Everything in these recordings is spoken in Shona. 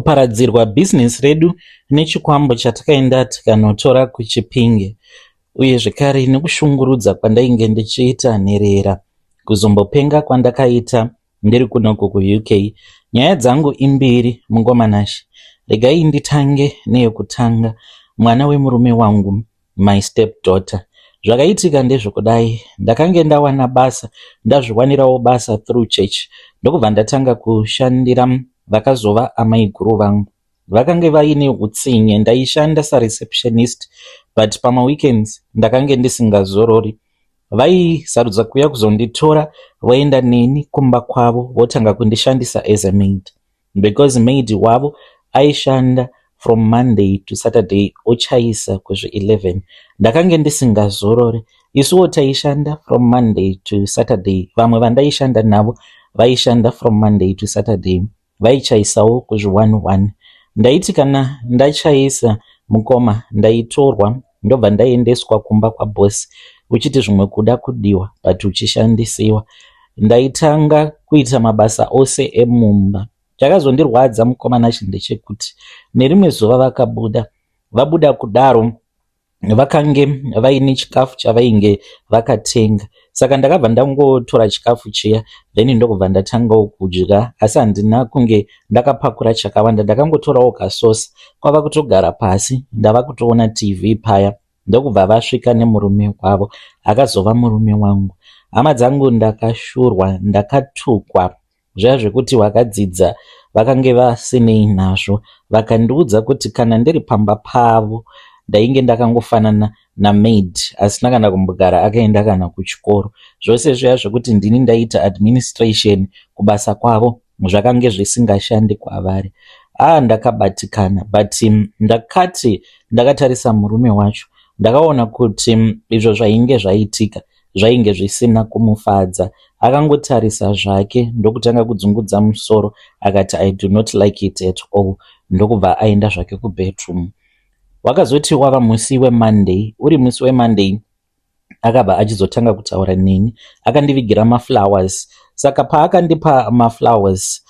kuparadzirwa bhizinesi redu nechikwambo chatakaenda tikanotora kuChipinge, uye zvekare nekushungurudza kwandainge ndichiita nherera kuzombopenga kwandakaita ndiri kunoko kuUK. Nyaya dzangu imbiri mungomanashe. Regai nditange neyekutanga, mwana wemurume wangu, my stepdaughter. Zvakaitika ndezvokudai, ndakange ndawana basa, ndazviwanirawo basa through church, ndokubva ndatanga kushandira vakazova amai guru vangu. Vakange vaine utsinye, ndaishanda sareceptionist, but pama weekends ndakange ndisingazorori. Vaisarudza kuuya kuzonditora vaenda neni kumba kwavo votanga kundishandisa as a maid, because maid wavo aishanda from Monday to Saturday ochaisa kuzvi 11. Ndakange ndisingazorori. Isuwo taishanda from Monday to Saturday. Vamwe vandaishanda navo vaishanda from Monday to Saturday, vaichaisawo kuzvi 1. Ndaiti kana ndachaisa mukoma ndaitorwa ndobva ndaendeswa kumba kwabosi, uchiti zvimwe kuda kudiwa but uchishandisiwa. Ndaitanga kuita mabasa ose emumba. Chakazondirwadza mukomanashi ndechekuti nerimwe zuva vabuda kudaro vakange vaine chikafu chavainge vakatenga, saka ndakabva ndangotora chikafu chiya then ndokubva ndatangawo kudya, asi handina kunge ndakapakura chakawanda. Ndakangotorawo kasosi kwava kutogara pasi ndava kutoona TV paya, ndokubva vasvika nemurume wavo akazova murume wangu. Hama dzangu ndakashurwa, ndakatukwa zviya zvekuti wakadzidza vakange vasinei nazvo, vakandiudza kuti kana ndiri pamba pavo ndainge ndakangofanana namaid asina kana kumbogara akaenda kana kuchikoro. Zvose zviya zvekuti ndini ndaita administration kubasa kwavo zvakange zvisingashandi kwavari. Ndakabatikana, but ndakati ndakatarisa murume wacho ndakaona kuti izvo zvainge zvaitika zvainge zvisina kumufadza. Akangotarisa zvake ndokutanga kudzungudza musoro akati I do not like it at all, ndokubva aenda zvake kubedroom. Wakazoti wava musi weMonday, uri musi weMonday akabva achizotanga kutaura neni, akandivigira maflowers. Saka paakandipa maflowers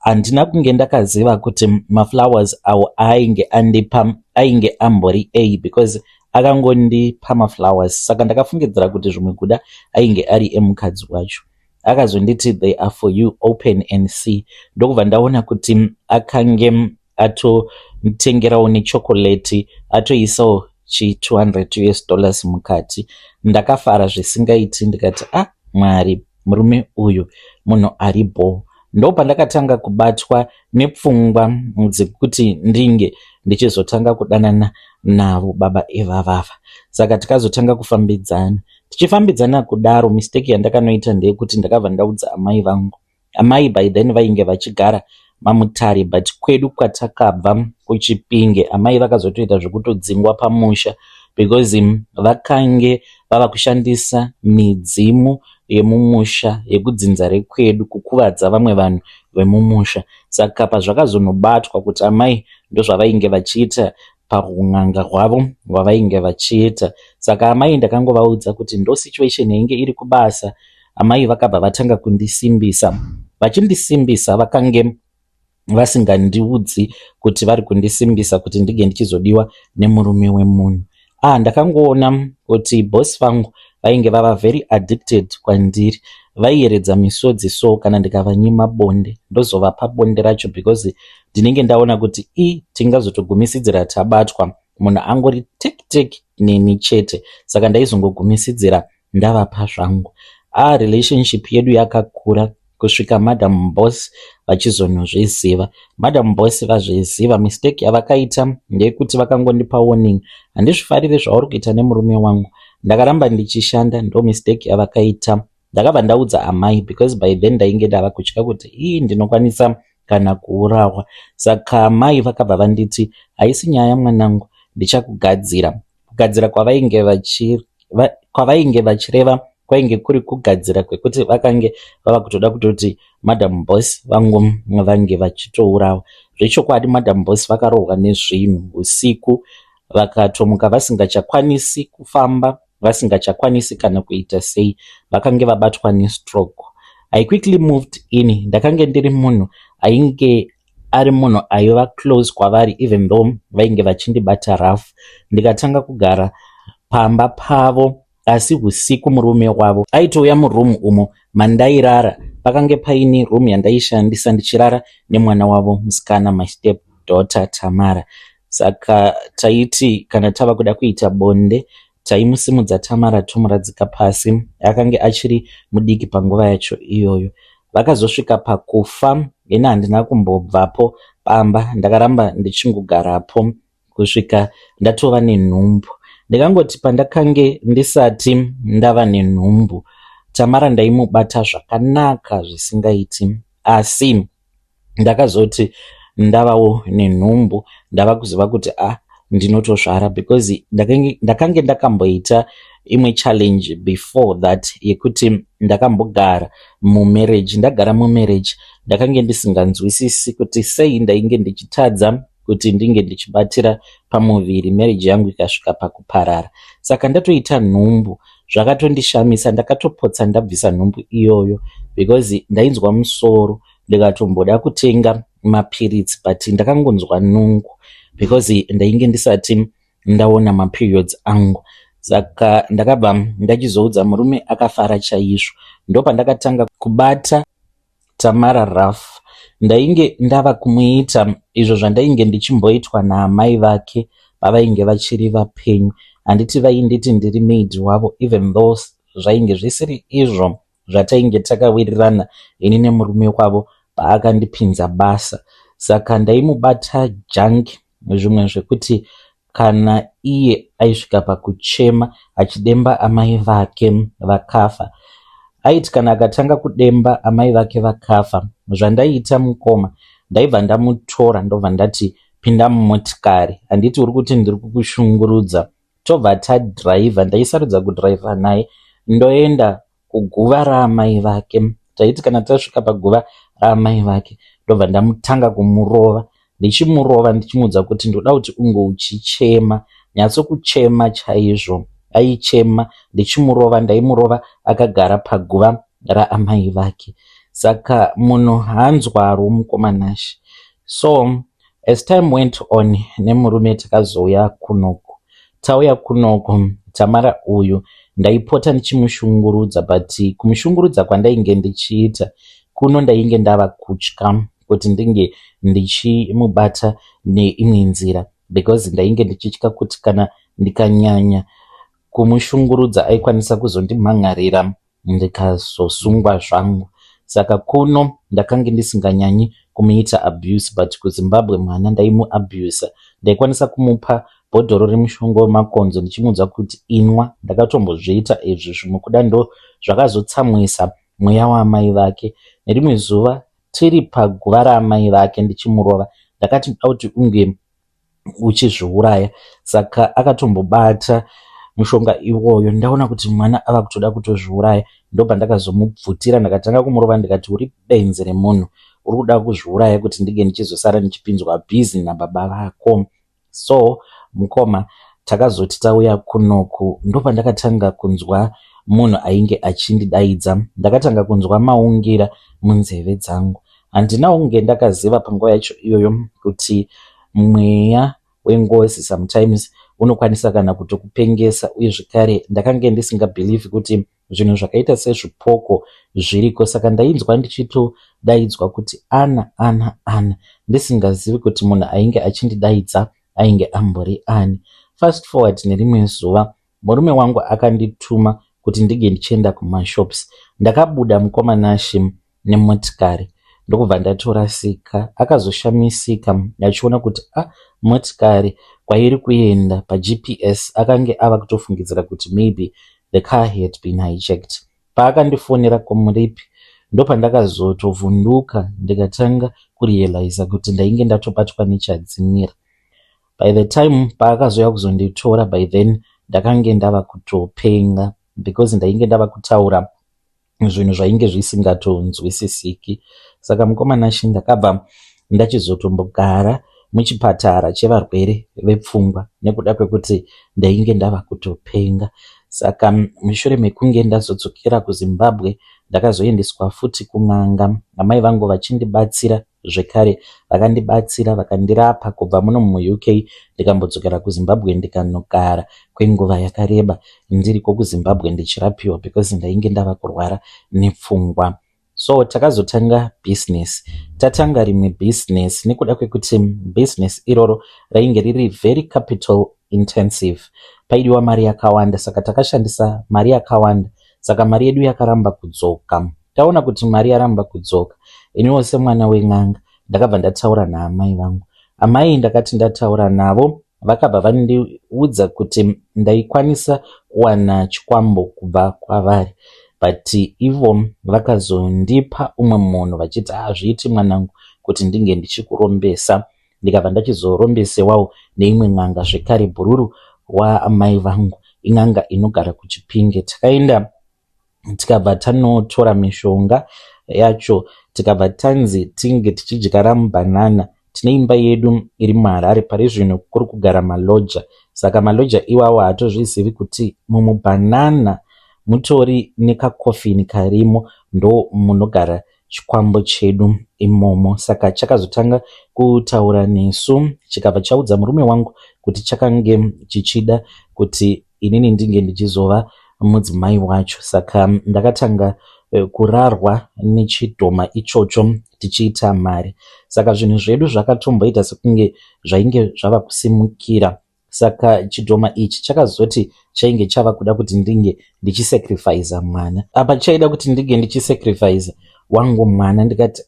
handina kunge ndakaziva kuti maflowers awo ainge andipa ainge ambori A, because akangondipa maflowers. Saka ndakafungidzira kuti zvimwe kuda ainge ari emukadzi wacho. Akazonditi they are for you, open and see. Ndokubva ndaona kuti akange atotengerawo nechokoleti, atoisawo $200 mukati. Ndakafara zvisingaiti, ndikati Mwari, murume uyu munhu aripo. Ndopandakatanga kubatwa nepfungwa dzekuti ndinge ndichizotanga kudanana navo baba evavava. Saka tikazotanga kufambidzana. Tichifambidzana kudaro, mistake yandakanoita ndeyekuti ndakabva ndaudza amai vangu. Amai by then vainge vachigara maMutare, but kwedu kwatakabva kuChipinge amai vakazotoita zvekutodzingwa pamusha, because vakange vava kushandisa midzimu yemumusha yekudzinza rekwedu kukuvadza vamwe vanhu vemumusha. Saka pazvakazonobatwa kuti amai ndozvavainge vachiita paun'anga hwavo hwavainge vachiita. Saka amai ndakangovaudza kuti ndo situation yainge iri kubasa. Amai vakabva vatanga kundisimbisa. Vachindisimbisa vakange vasingandiudzi kuti vari kundisimbisa kuti ndige ndichizodiwa nemurume wemunhu. Ndakangoona kuti boss vangu vainge vava very addicted kwandiri. Vaiyeredza misodzi, so kana ndikavanyima bonde ndozovapa bonde racho, because ndinenge ndaona kuti tingazotogumisidzira tabatwa, munhu angori tek neni chete. Saka ndaizongogumisidzira ndavapa zvangu. Relationship yedu yakakura kusvika madam boss vachizonozviziva. Madam boss vazviziva mistake yavakaita ndeyekuti vakangondipa warning, handizvifarire zvauri kuita nemurume wangu. Ndakaramba ndichishanda, ndo mistake yavakaita. Ndakabva ndaudza amai, because by then ndainge ndava kutya kuti ndinokwanisa kana kuurawa. Saka amai vakabva vanditi haisi nyaya mwanangu, ndichakugadzira. Kugadzira kwavainge vachireva kwainge kuri kugadzira kwekuti vakange vava kutoda kutoti madam boss vangu vange vachitourawa. Zvechokwadi madam boss vakarohwa nezvinhu usiku, vakatomuka vasingachakwanisi kufamba, vasingachakwanisi kana kuita sei, vakange vabatwa nestroke. I quickly moved in. Ndakange ndiri munhu ainge ari munhu aiva close kwavari, even though vainge vachindibata rough. Ndikatanga kugara pamba pavo, asi usiku murume wavo aitouya muroom umo mandairara. Pakange paini room yandaishandisa ndichirara nemwana wavo musikana, my step daughter Tamara. Saka taiti kana tava kuda kuita bonde, taimusimudza Tamara tomuradzika pasi. Akange achiri mudiki panguva yacho iyoyo. Vakazosvika pakufa, ina handina kumbobvapo pamba, ndakaramba ndichingogarapo kusvika ndatova nenhumbu. Ndikangoti pandakange ndisati ndava nenhumbu, Tamara ndaimubata zvakanaka zvisingaiti, asi ndakazoti ndavawo nenhumbu ndava kuziva kuti ndinotozvara, because ndakange ndakamboita imwe challenge before that yekuti ndakambogara mumarriage. Ndagara mumarriage ndakange ndisinganzwisisi kuti sei ndainge ndichitadza kuti ndinge ndichibatira pamuviri, marriage yangu ikasvika pakuparara. Saka ndatoita nhumbu, zvakatondishamisa. Ndakatopotsa ndabvisa nhumbu iyoyo because ndainzwa musoro, ndikatomboda kutenga mapiritsi, but ndakangonzwa nungu because ndainge ndisati ndaona maperiods angu. Saka ndakabva ndachizoudza murume, akafara chaizvo. Ndopandakatanga kubata Tamara rough. Ndainge ndava kumuita izvo zvandainge ndichimboitwa naamai vake pavainge vachiri vapenyu. Handiti vainditi ndiri maid wavo, even though zvainge zvisiri izvo zvatainge takawirirana ini nemurume wavo paakandipinza basa. Saka ndaimubata janki, zvimwe zvekuti kana iye aisvika pakuchema achidemba amai vake vakafa, aiti kana akatanga kudemba amai vake vakafa, zvandaiita mukoma, ndaibva ndamutora ndobva ndati pinda mumotikari, handiti uri kuti ndiri kukushungurudza, tobva tadhiraivha. Ndaisarudza kudhiraivha naye ndoenda kuguva raamai vake. Taiti kana tasvika paguva raamai vake ndobva ndamutanga kumurova, ndichimurova ndichimuudza kuti ndoda kuti unge uchichema, nyatsokuchema chaizvo. Aichema, ndichimurova, ndaimurova akagara paguva raamai vake. Saka munhu haanzwaro mukomanashi. So as time went on, nemurume takazouya kunoku. Tauya kunoku, Tamara uyu ndaipota ndichimushungurudza, but kumushungurudza kwandainge ndichiita kuno ndainge ndava kutya kuti ndinge ndichimubata neimwe nzira, because ndainge ndichitya kuti kana ndikanyanya kumushungurudza aikwanisa kuzondimhangarira ndikazosungwa zvangu. Saka kuno ndakange ndisinganyanyi kumuita abuse, but kuZimbabwe mwana ndaimuabuse. Ndaikwanisa kumupa bhodhoro remushonga wemakonzo ndichimuudza kuti inwa. Ndakatombozviita izvi zvimwe kuda ndo zvakazotsamwisa mweya waamai vake. Nerimwe zuva tiri paguva raamai vake ndichimurova, ndakati ndoda kuti unge uchizviuraya. Saka akatombobata mushonga iwoyo, ndaona kuti mwana ava kutoda kutozviuraya. Ndobva ndakazomubvutira, ndakatanga kumurova ndikati uri benzi remunhu, uri kuda kuzviuraya kuti ndige ndichizosara ndichipinzwa bhizi nababa vako. So mukoma takazoti tauya kunoku, ndobva ndakatanga kunzwa munhu ainge achindidaidza. Ndakatanga kunzwa maungira munzeve dzangu. Handina unge ndakaziva panguva yacho iyoyo kuti mweya wengozi sometimes unokwanisa kana kutokupengesa, uye zvekare ndakange ndisingabhilivhi kuti zvinhu zvakaita sezvipoko zviriko. Saka ndainzwa ndichitodaidzwa kuti ana ndisingazivi kuti munhu ainge achindidaidza ainge ambori ani. Fast forward nerimwe zuva, murume wangu akandituma kuti ndige ndichienda kumashops. Ndakabuda mukomanashi nemotikari, ndokubva ndatorasika. Akazoshamisika achiona kuti motikari kwairi kuenda paGPS akange ava kutofungidzira kuti maybe the car had been hijacked. Paakandifonera kumuripi, ndopandakazotovhunduka ndikatanga kurealiza kuti ndainge ndatobatwa nechadzimira. By the time paakazoya kuzonditora, by then ndakange ndava kutopenga, because ndainge ndava kutaura zvinhu zvainge zvisingatonzwisisiki. Saka mukomanashi ndakabva ndachizotombogara muchipatara chevarwere vepfungwa nekuda kwekuti ndainge ndava kutopenga. Saka mushure mekunge ndazodzokera kuZimbabwe, ndakazoendeswa futi kun'anga, amai vangu vachindibatsira zvekare vakandibatsira vakandirapa kubva muno muUK ndikambodzokera kuZimbabwe ndikanogara kwenguva yakareba ndiriko kuZimbabwe ndichirapiwa because ndainge ndava kurwara nepfungwa. So takazotanga business, tatanga rimwe business nekuda kwekuti business iroro rainge riri very capital intensive, paidiwa mari yakawanda, saka takashandisa mari yakawanda, saka mari yedu yakaramba kudzoka. Taona kuti mari yaramba kudzoka, iniwo semwana wen'anga ndakabva ndataura naamai vangu. Amai ndakati ndataura navo vakabva vandiudza kuti ndaikwanisa kuwana chikwambo kubva kwavari, but ivo vakazondipa umwe munhu vachiti hazviiti mwanangu kuti ndinge ndichikurombesa. Ndikabva ndachizorombesewawo neimwe n'anga zvekare, bhururu waamai vangu, in'anga inogara kuChipinge. Takaenda tikabva tanotora mishonga yacho, tikabva tanzi tinge tichidyara mubanana. Tine imba yedu iri muHarare, pari zvino kuri kugara maloja, saka maloja iwawo hatozvizivi kuti mumubanana mutori nekakofini karimo, ndo munogara chikwambo chedu imomo. Saka chakazotanga kutaura nesu, chikabva chaudza murume wangu kuti chakange chichida kuti inini ndinge ndichizova mudzimai wacho. Saka ndakatanga kurarwa nechidhoma ichocho tichiita mari. Saka zvinhu zvedu zvakatomboita sekunge zvainge zvava kusimukira. Saka chidhoma ichi chakazoti chainge chava kuda kuti ndinge ndichisacrifice mwana. Apa chaida kuti ndinge ndichisacrifice wangu mwana, ndikati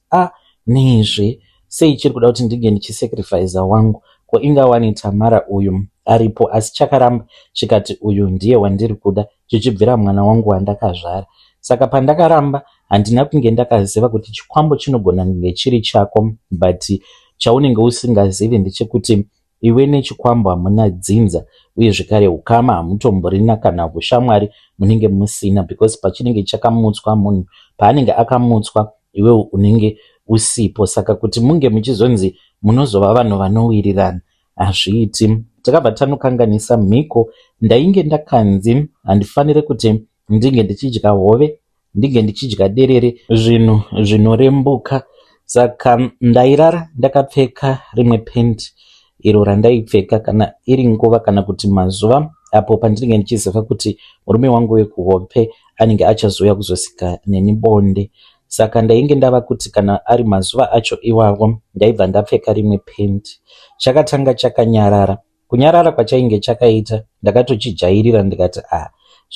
nezve sei chiri kuda kuti ndinge ndichisacrifice wangu, ko ingawani Tamara uyu aripo, asi chakaramba chikati uyu ndiye wandiri kuda, chichibvira mwana wangu wandakazvara. Saka pandakaramba handina kunge ndakaziva kuti chikwambo chinogona kunge chiri chako, but chaunenge usingazivi ndechekuti iwe nechikwambo hamuna dzinza, uye zvekare ukama hamutomborina kana ushamwari munenge musina, because pachinenge chakamutswa munhu, paanenge akamutswa iwe unenge usipo. Saka kuti munge muchizonzi munozova vanhu vanowirirana hazviiti. Takabva tanokanganisa mhiko. Ndainge ndakanzi handifanire kuti ndinge ndichidya hove, ndinge ndichidya derere, zvinhu zvinorembuka. Saka ndairara ndakapfeka rimwe pendi iro randaipfeka kana iri nguva kana kuti mazuva apo pandinenge ndichiziva kuti murume wangu wekuhope anenge achazouya kuzosika neni bonde. Saka ndainge ndava kuti kana ari mazuva acho iwawo ndaibva ndapfeka rimwe pendi. Chakatanga chakanyarara. Kunyarara kwachainge chakaita ndakatochijairira, ndikati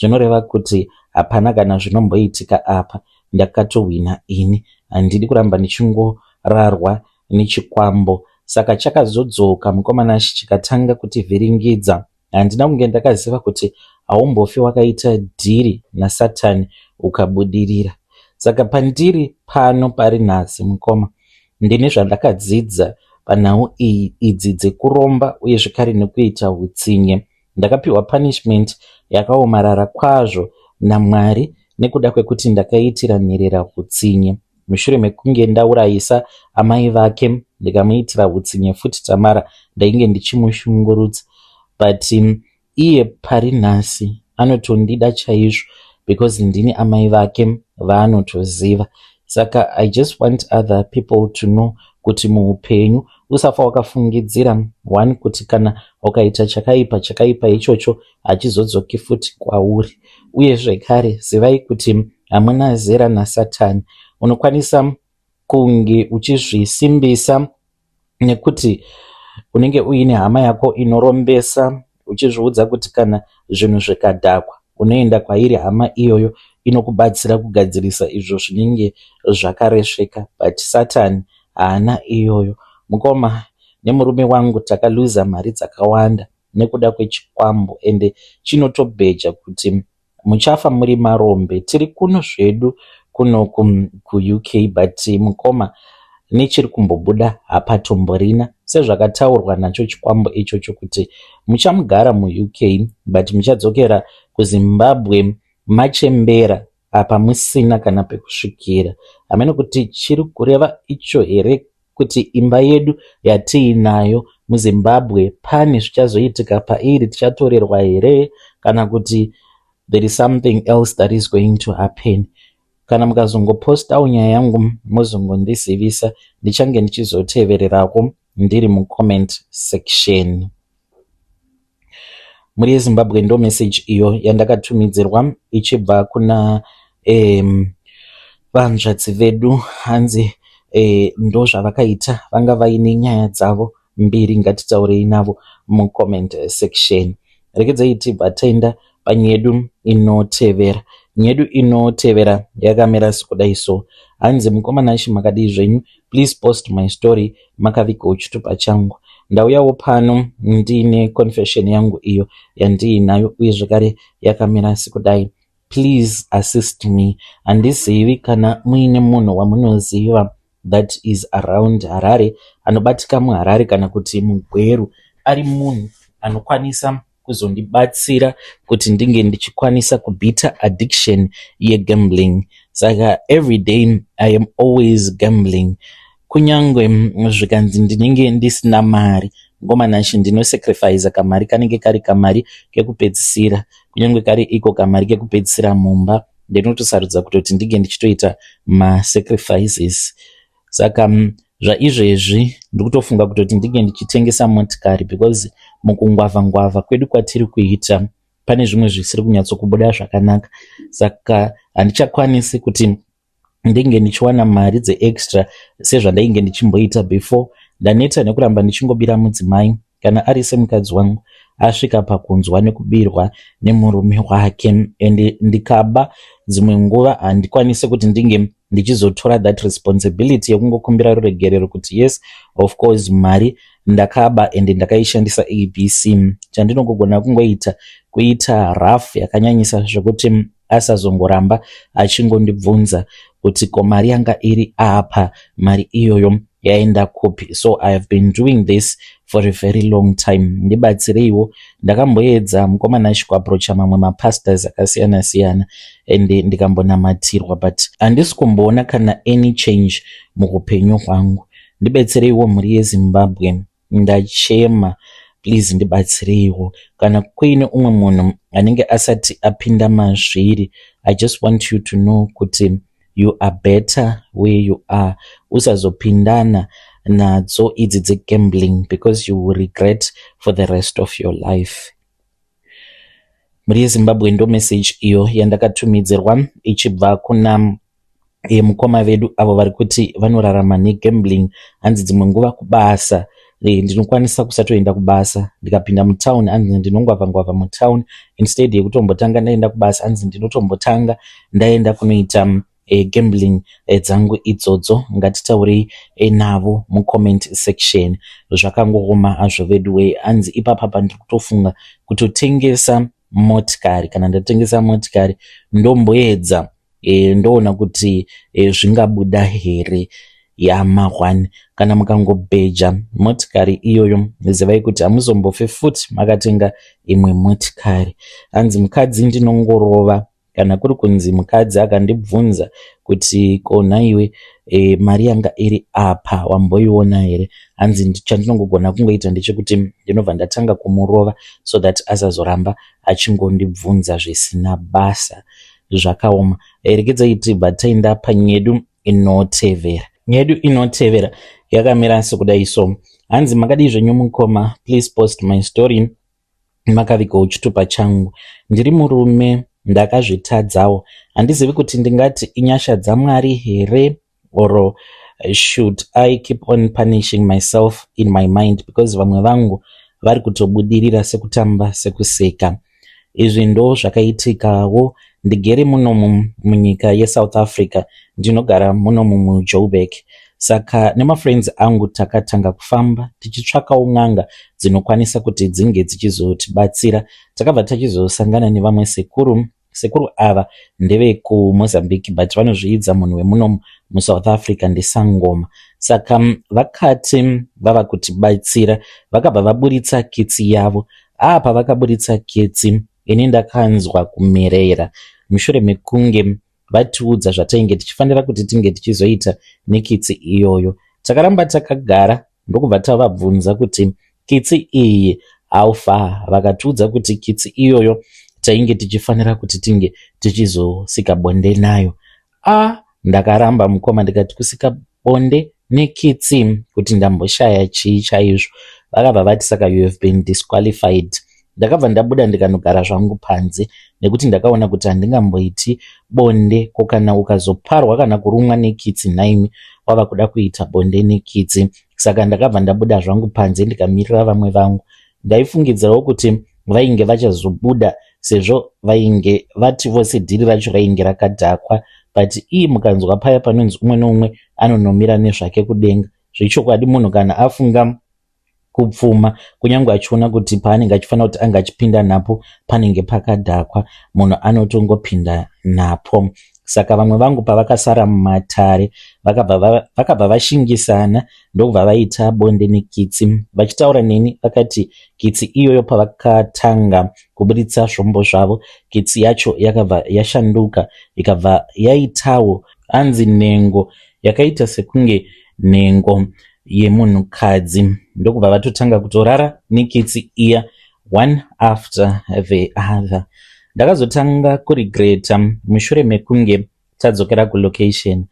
zvinoreva kuti hapana kana zvinomboitika apa, ndakatohwina ini, handidi kuramba ndichingorarwa nechikwambo. Saka chakazodzoka mukomana chikatanga kuti vhiringidza. Handina kunge ndakaziva kuti haumbofi wakaita dhiri naSatani ukabudirira. Saka pandiri pano pari nhasi mukoma, ndine zvandakadzidza panhau idzi dzekuromba uye zvekare nekuita utsinye. Ndakapiwa punishment yakaomarara kwazvo naMwari nekuda kwekuti ndakaitira nherera utsinye. Mushure mekunge ndaurayisa amai vake ndikamuitira utsinye futi Tamara, ndainge ndichimushungurudza, but iye pari nhasi anotondida chaizvo because ndini amai vake vaanotoziva. Saka I just want other people to know kuti muupenyu usafa wakafungidzira one kuti kana ukaita chakaipa ichocho hachizodzoki futi kwauri. Uye zvekare zivai kuti hamuna zera naSatani. Unokwanisa kunge uchizvisimbisa nekuti unenge uine hama yako inorombesa, uchizviudza kuti kana zvinhu zvikadhakwa unoenda kwairi hama iyoyo inokubatsira kugadzirisa izvo zvinenge zvakaresveka, but Satani haana iyoyo. Mukoma nemurume wangu takaluza mari dzakawanda nekuda kwechikwambo, ende chinotobheja kuti muchafa muri marombe. Tiri kuno zvedu kuno kuUK, but mukoma nechiri kumbobuda hapatomborina, sezvakataurwa nacho chikwambo ichocho kuti muchamugara muUK but muchadzokera kuZimbabwe machembera apa musina kana pekusvikira. Hamene kuti chiri kureva icho here kuti imba yedu yatiinayo muZimbabwe pane zvichazoitika pairi, tichatorerwa here kana kuti there is something else that is going to happen. kana mukazongopostawo nyaya yangu muzongondizivisa, ndichange ndichizotevererako ndiri mucomment section. Muri yeZimbabwe ndo message iyo yandakatumidzirwa ichibva kuna vanzvadzi vedu. Hanzi ndo zvavakaita, vanga vaine nyaya dzavo mbiri, ngatitaurei navo mucomment section. Regedzai tibva taenda panyedu inotevera. Nyedu inotevera yakamira sekudai so. Hanzi mukomana makadii zvenyu, please post my story makavigawo chitupa changu. Ndauyawo pano ndine confession yangu iyo yandiinayo uye zvakare yakamira sekudai. Please assist me. Handizivi kana muine munhu wamunoziva that is around Harare, anobatika muHarare kana kuti muGweru, ari munhu anokwanisa kuzondibatsira kuti ndinge ndichikwanisa kubita addiction yegambling. Saka every day I am always gambling. Kunyangwe zvikanzi ndinenge ndisina mari, ngoma nashi ndinosacrifice kamari kanenge kari kamari kekupedzisira, kunyangwe kari iko kamari kekupedzisira mumba, ndinotosarudza kutoti ndinge ndichitoita masacrifices. Saka zvaizvezvi ndikutofunga kutoti ndinge ndichitengesa motikari, because mukungwavha kwedu kwatiri kuita pane zvimwe zvisiri kunyatsokubuda zvakanaka. Saka handichakwanisi kuti ndinge ndichiwana mari dzeextra sezvandainge ndichimboita before. Ndaneta nekuramba ndichingobira mudzimai kana ari semukadzi wangu asvika pakunzwa nekubirwa nemurume wake, ende ndikaba dzimwe nguva handikwanise kuti ndinge ndichizotora that responsibility yekungokumbira ruregerero kuti yes of course mari ndakaba ende ndakaishandisa ABC. Chandinogona kungoita kuita rough yakanyanyisa zvekuti asazongoramba achingondibvunza kuti ko mari yanga iri apa, mari iyoyo yaenda kupi. So I have been doing this for a very long time. Ndibatsireiwo, ndakamboedza mukomana achikuaprocha mamwe mapastors akasiyana siyana ende ndikambonamatirwa, but handisi kumboona kana any change muupenyu hwangu. Ndibetsereiwo muri yeZimbabwe, ndachema, please ndibatsireiwo. Kana kuine umwe munhu anenge asati apinda mazviri, I just want you to know kuti you are better where you are. Usazopindana nadzo idzi dzegambling, because you will regret for the rest of your life. Muri yeZimbabwe ndo message iyo yandakatumidzirwa ichibva kuna mukoma vedu avo vari kuti vanorarama negambling. Hanzi dzimwe nguva kubasa ndinokwanisa kusatoenda kubasa, ndikapinda mutown hanzi ndinongwavha mutown, instead yekutombotanga ndaenda kubasa hanzi ndinotombotanga ndaenda kunoita gambling dzangu idzodzo. Ngatitaurei navo mucomment section. Zvakangoma hazvo vedu, hanzi ipapa ndiri kutofunga kutotengesa motikari. Kana ndatengesa motikari ndomboedza ndoona kuti zvingabuda here yamahwani. Kana mukangobheja motikari iyoyo zivai kuti hamuzombofe futi makatenga imwe motikari. Hanzi mukadzi ndinongorova, kana kuri kunzi mukadzi akandibvunza kuti kona iwe mari yanga iri apa wamboiona here, hanzi chandinongogona kungoita ndechekuti ndinobva ndatanga kumurova so that asazoramba achingondibvunza zvisina basa. Zvakaoma. Regedzai tibva taenda panyedu inotevera. Nyedu inotevera yakamira sekudai so. Hanzi makadii zvenyu mukoma, please post my story makavigawo chitupa changu. Ndiri murume ndakazvitadzawo, handizivi kuti ndingati inyasha dzaMwari here, or should I keep on punishing myself in my mind, because vamwe vangu vari kutobudirira sekutamba sekuseka. Izvi ndo zvakaitikawo. Ndigere muno munyika yeSouth Africa, ndinogara muno muJoburg. Saka nemafriends angu takatanga kufamba tichitsvakawo n'anga dzinokwanisa kuti dzinge dzichizotibatsira. Takabva tachizosangana nevamwe sekuru ava ndeve kuMozambique, but vanozviidza munhu wemuno muSouth Africa ndesangoma. Saka vakati vava kutibatsira vakabva vaburitsa kitsi yavo. Apa vakaburitsa kitsi, ini ndakanzwa kumerera mushure mekunge vatiudza zvatainge tichifanira kuti tinge tichizoita nekitsi iyoyo. Takaramba takagara ndokubva tavabvunza kuti kitsi iyi aufa. Vakatiudza kuti kitsi iyoyo tainge tichifanira kuti tinge tichizosika bonde nayo. Ndakaramba mukoma ndikati kusika bonde nekitsi kuti ndamboshaya chii chaizvo. Vakabva vati saka you have been disqualified. Ndakabva ndabuda ndikanogara zvangu panze nekuti ndakaona kuti handingamboiti bonde, ko kana ukazoparwa kana kurumwa nekitsi naimi wava kuda kuita bonde nekitsi. Saka ndakabva ndabuda zvangu panze ndikamirira vamwe vangu. Ndaifungidzirawo kuti vainge vachazobuda sezvo vainge vati vose dhiri racho rainge rakadhakwa, but mukanzwa paya panonzi umwe noumwe anonomira nezvake kudenga. Zvechokwadi munhu kana afunga kupfuma kunyange achiona kuti paanenge achifanira kuti anga achipinda napo panenge pakadhakwa, munhu anotongopinda napo. Saka vamwe vangu pavakasara mumatare vakabva vashingisana ndokubva vaita bonde nekitsi. Vachitaura neni vakati kitsi iyoyo pavakatanga kuburitsa zvombo zvavo, kitsi yacho yakabva yashanduka ikabva yaitawo anzi nhengo yakaita sekunge nhengo yemunhukadzi. Ndokubva vatotanga kutorara nekitsi iya one after the other. Ndakazotanga kuregreta mushure mekunge tadzokera kulocation.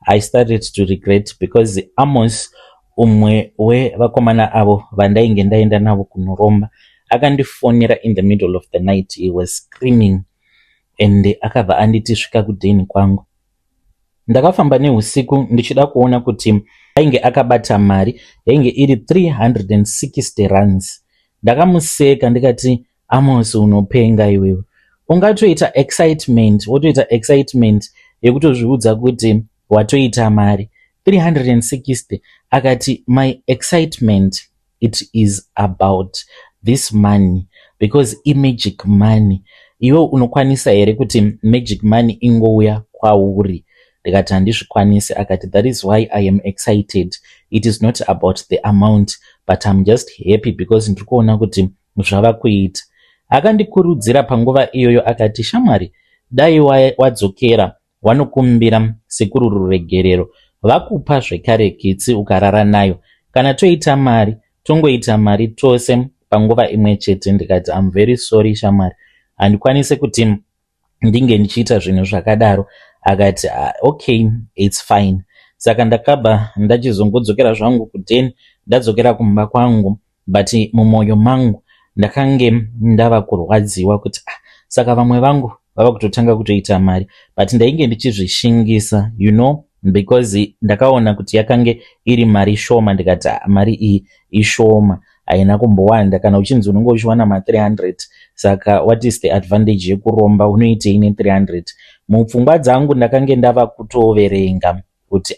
I started to regret because Amos, umwe wevakomana avo vandainge ndaenda navo kunoromba, akandifonera in the middle of the night. He was screaming and akabva anditi svika kudheni kwangu. Ndakafamba neusiku ndichida kuona kuti ainge akabata mari yainge iri 360 rands. Ndakamuseka ndikati, Amos unopenga iwewe, ungatoita excitement, wotoita excitement yekutozviudza kuti watoita mari 360. Akati my excitement, it is about this money because magic money. Iwe unokwanisa here kuti magic money ingouya kwauri? Ndikati handizvikwanisi. Akati that is why I am excited. It is not about the amount but I'm just happy because ndikuona kuti zvava kuita. Akandikurudzira panguva iyoyo akati, shamwari, dai wadzokera wanokumbira sekuru ruregerero, vakupa zvekare kitsi ukarara nayo. Kana toita mari tongoita mari tose panguva imwe chete. Ndikati I'm very sorry shamwari, handikwanise kuti ndinge ndichiita zvinhu zvakadaro. Akati okay, it's fine. Saka ndakabva ndachizongodzokera zvangu kudheni, ndadzokera kumba kwangu, but mumwoyo mangu ndakange ndava kurwadziwa kuti saka vamwe vangu vava kutotanga kutoita mari, but ndainge ndichizvishingisa, you know, because ndakaona kuti yakange iri mari shoma. Ndikati mari iyi ishoma, haina kumbowanda. Kana uchinzi unenge uchiwana ma300, saka what is the advantage yekuromba? Unoitei ne300? Mupfungwa dzangu ndakange ndava kutoverenga kuti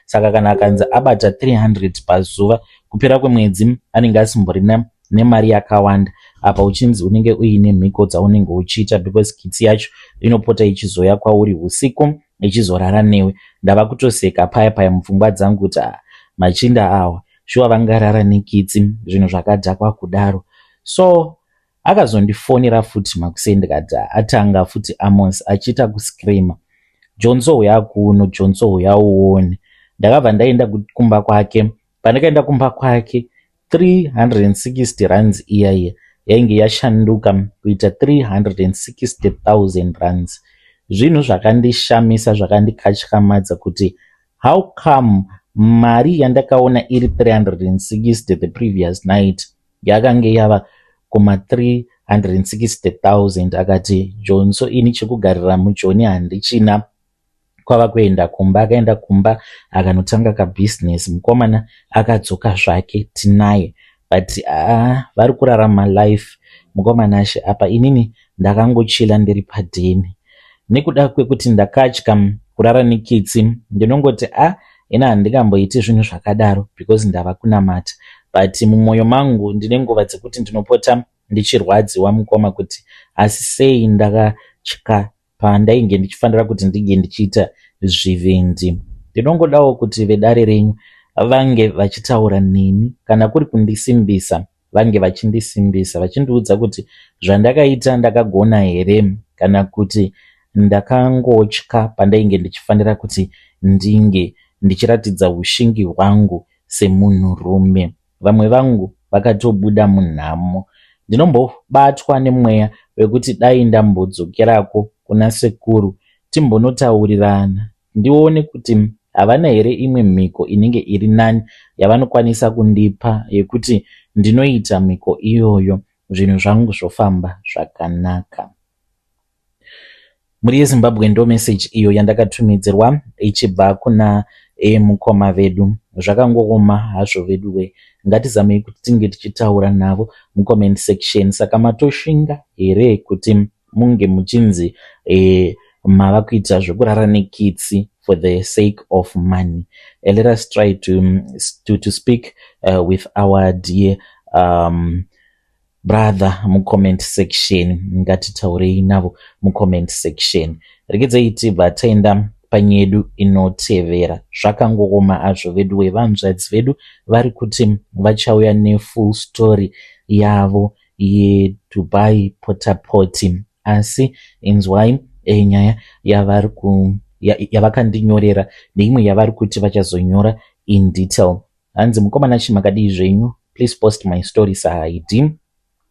saka kana akanzi abata 300 pazuva kupera kwemwedzi anenge asimborina nemari yakawanda. Apa uchinzi unenge uine mhiko dzaunenge uchiita because kitsi yacho inopota ichizoya kwauri usiku ichizorara newe. Ndava kutoseka paya mupfungwa dzangu kuti machinda awa shuwa vangarara nekitsi, zvinhu zvakadhakwa kudaro. So akazondifonera futi makuseni, ndikati atanga futi Amos achiita kuscreama, Jonzo uya kuno, Jonzo uya uone. Ndakabva ndaenda kumba kwake. Pandakaenda kumba kwake 360 rands iya yainge yashanduka kuita 360,000 rands. Zvinhu zvakandishamisa, zvakandikatyamadza kuti how come mari yandakaona iri 360 the previous night yakange yava kuma 360,000. Akati Jonzo, ini chekugarira muJoni handichina. Kwava kuenda kumba. Akaenda kumba akanotanga kabusiness. Mukomana akadzoka zvake tinaye, but vari kurarama life. Mukomana ashe apa inini ndakangochila ndiri padheni. Nekuda kwekuti ndakatya kurara nekitsi, ndinongoti ina handingamboiti zvinhu zvakadaro because ndava kunamata, but mumwoyo mangu ndine nguva dzekuti ndinopota ndichirwadziwa mukoma kuti asi sei ndakatya pandainge ndichifanira kuti ndige ndichiita zvivindi. Ndinongodawo kuti vedare renyu vange vachitaura neni, kana kuri kundisimbisa vange vachindisimbisa, vachindiudza kuti zvandakaita ndakagona here, kana kuti ndakangotya pandainge ndichifanira kuti ndinge ndichiratidza ushingi hwangu semunhurume. Vamwe vangu vakatobuda munhamo. Ndinombobatwa nemweya wekuti dai ndambodzokerako kuna sekuru timbonotaurirana ndione kuti havana here imwe mhiko inenge iri nani yavanokwanisa kundipa yekuti ndinoita mhiko iyoyo zvinhu zvangu zvofamba zvakanaka. Muri yeZimbabwe ndo meseji iyo yandakatumidzirwa ichibva kuna mukoma vedu. Zvakangooma hazvo veduwe, ngatizamei kuti tinge tichitaura navo mucomment section. Saka matoshinga here kuti munge muchinzi mava kuita zvekurara nekitsi for the sake of money. Let us try to speak with our dear brother mucomment section. Ngatitaurei navo mucomment section. Regedzei tibva taenda panyedu inotevera. Zvakangooma hazvo vedu vanzvadzi vedu vari kuti vachauya nefull story yavo yeDubai Potaport, asi inzwai nyaya yavakandinyorera neimwe yavari kuti vachazonyora in detail. Hanzi mukomana chimakadii zvenyu, please post my story sahaidi.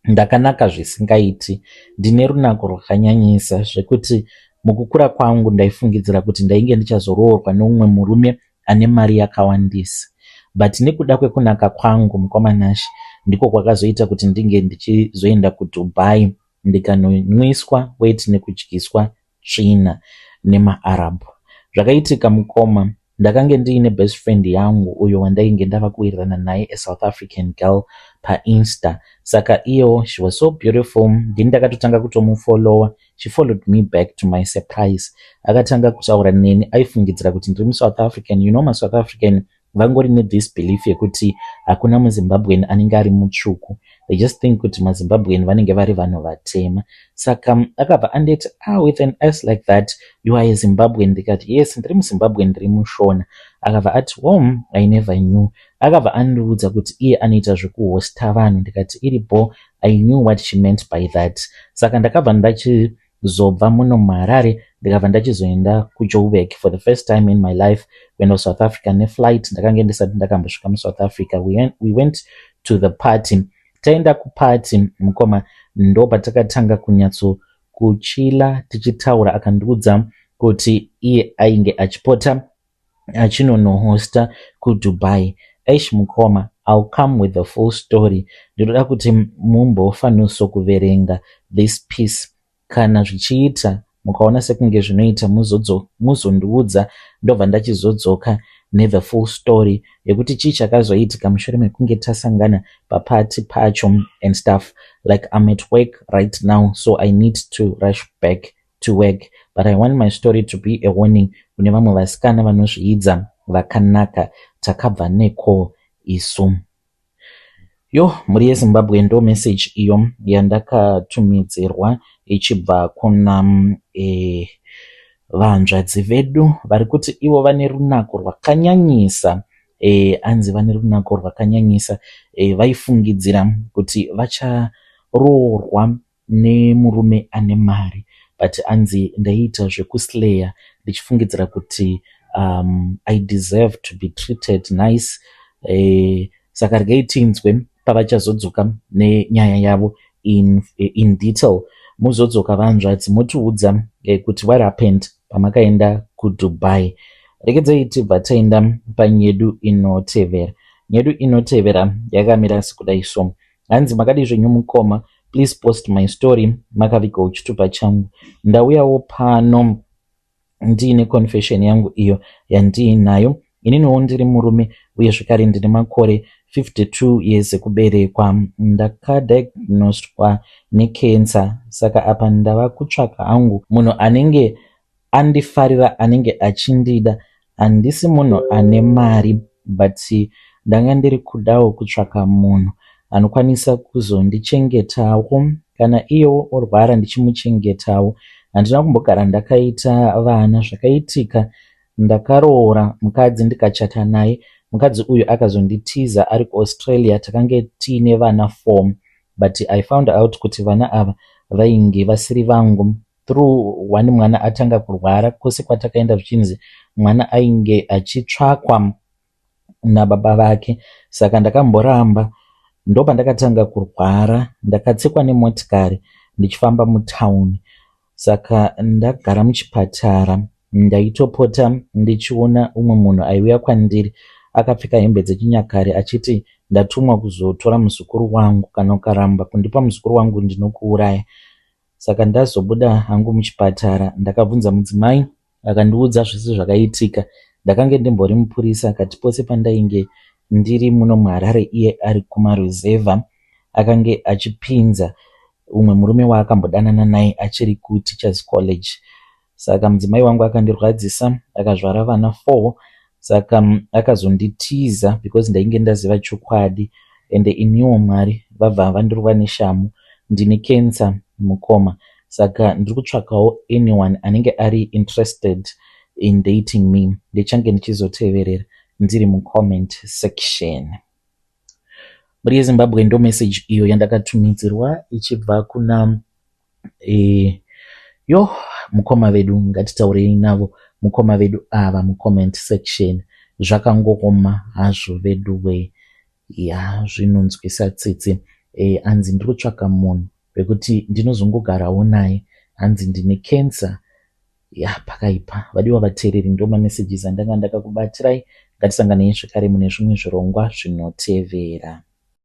Ndakanaka zvisingaiti, ndine runako rwakanyanyisa zvekuti mukukura kwangu ndaifungidzira kuti ndainge ndichazoroorwa neumwe murume ane mari yakawandisa, but nekuda kwekunaka kwangu mukomanashi ndiko kwakazoita kuti ndinge ndichizoenda kuDubai ndikanonwiswa weti nekudyiswa tsvina nemaArabhu. Zvakaitika mukoma, ndakange ndiine best friend yangu uyo wandainge ndava kuwirirana naye a South African girl paInsta. Saka iyo, she was so beautiful, ndini ndakatotanga kutomufollowa. She followed me back to my surprise. Akatanga kutaura neni, aifungidzira kuti ndiri muSouth African. You know, maSouth African vangori this belief yekuti hakuna muZimbabwean anenge ari mutsvuku. They just think kuti maZimbabwean vanenge vari vanhu vatema. Saka akabva anditi, with an ass like that, you are a Zimbabwean. Ndikati, yes, ndiri muZimbabwean, ndiri muShona. Akabva ati, I never knew. Akabva andiudza kuti iye anoita zvekuhosta vanhu. Ndikati, iripo, I knew what she meant by that. Saka ndakabva ndachizobva muno muHarare ndikabva ndachizoenda kuJoburg for the first time in my life when I was South Africa neflight. Ndakange ndisati ndakambosvika muSouth Africa. We went to the party. Taenda kuparty mukoma, ndo patakatanga kunyatso kuchila tichitaura. Akandiudza kuti iye ainge achipota achinonohosta kuDubai. Eish mukoma, I'll come with the full story. Ndinoda kuti mumbofanirwa kuverenga this piece. Kana zvichiita mukaona sekunge zvinoita muzondiudza, ndobva ndachizodzoka the full story yekuti chii chakazoitika mushure mekunge tasangana papati pacho and stuff. Like, I'm at work right now, so I need to rush back to work, but I want my story to be a warning kune vamwe vasikana vanozviidza vakanaka. Takabva neko isu. Muri yeZimbabwe ndo message iyo yandakatumidzirwa ichibva kuna vanzvadzi vedu vari kuti ivo vane runako rwakanyanyisa. Anzi vane runako rwakanyanyisa. Vaifungidzira kuti vacharoorwa nemurume ane mari, but anzi ndaiita zvekuslayer ndichifungidzira kuti I deserve to be treated nice. Saka regai tinzwe pavachazodzoka nenyaya yavo in detail. Muzodzoka vanzvadzi motiudza kuti what happened pamakaenda kuDubai. Regedzei tibva taenda panyedu inotevera. Nyedu inotevera yakamira sekudai so. Hanzi makadi zvenyu mukoma, please post my story. Makaviga uchitupa changu. Ndauyawo pano ndiine confession yangu iyo yandiinayo. Ininiwo ndiri murume uye zvekare ndine makore 52 years ekuberekwa. Ndakadiagnoswa necancer. Saka apa ndava kutsvaka hangu munhu anenge andifarira, anenge achindida. Handisi munhu ane mari, but ndanga ndiri kudawo kutsvaka munhu anokwanisa kuzondichengetawo kana iyewo orwara ndichimuchengetawo. Handina kumbogara ndakaita vana. Zvakaitika ndakaroora mukadzi ndikachata naye. Mukadzi uyu akazonditiza ari kuAustralia. Takange tiine vana 4, but I found out kuti vana ava vainge vasiri vangu through one mwana atanga kurwara. Kwose kwatakaenda zvichinzi mwana ainge achitsvakwa nababa vake. Saka ndakamboramba. Ndopa ndakatanga kurwara. Ndakatsekwa nemotikari ndichifamba mutauni. Saka ndagara muchipatara ndaitopota ndichiona umwe munhu aiuya kwandiri akapfeka hembe dzechinyakare achiti ndatumwa kuzotora muzukuru wangu, kana ukaramba kundipa muzukuru wangu ndinokuuraya. Saka ndazobuda hangu muchipatara ndakabvunza mudzimai akandiudza zvese zvakaitika. Ndakange ndimbori mupurisa, akati pose pandainge ndiri muno muHarare iye ari kumaruzevha akange achipinza umwe murume waakambodanana naye achiri kuteachers college. Saka mudzimai wangu akandirwadzisa, akazvara vana 4. Saka akazonditiza because ndainge ndaziva chokwadi, ende iniwo Mwari vabva vandirova neshamu. Ndine cancer mukoma, saka ndiri kutsvakawo anyone anenge ari interested in dating me. Ndichange ndichizoteverera ndiri mucomment section. Muri yeZimbabwe ndo message iyo yandakatumidzirwa ichibva kuna mukoma vedu. Ngatitaurei navo mukoma vedu ava mucomment section. Zvakangoma hazvo vedu we zvinonzwisa tsitsi. Hanzi ndiri kutsvaka munhu wekuti ndinozongogarawo naye, hanzi ndine cancer pakaipa. Vadiwa vateereri, ndo mamessages andanga ndakakubatirai. Ngatisanganei zvekare mune zvimwe zvirongwa zvinotevera.